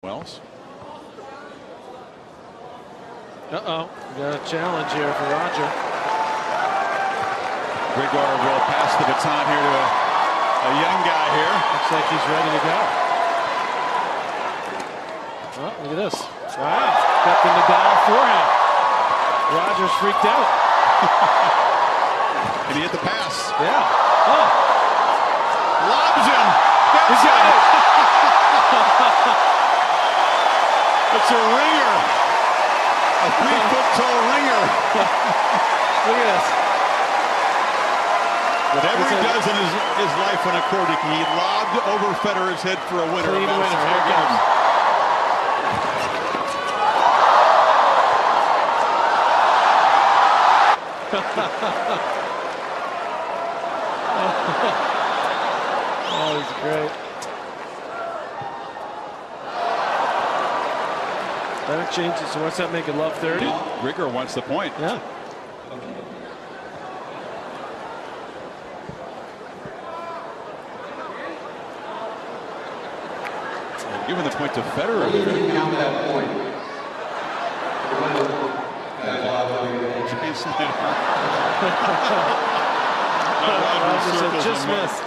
Wells. Uh-oh, we got a challenge here for Roger. Grigor will pass the baton here to a young guy here. Looks like he's ready to go. Oh, look at this. Wow, got the Nadal forehand. Roger's freaked out. Can he hit the pass? Yeah. Oh. Lobs him. He's got it. It's a ringer. A 3-foot-tall ringer. Look at this. Whatever he does in his life on a court, he lobbed over Federer's head for a winner. Clean winner. Here it goes. That was great. That changes. So what's that make it love 30? Grigor wants the point. Yeah. Giving the point to Federer. Count that point. Jason. Roger said just missed.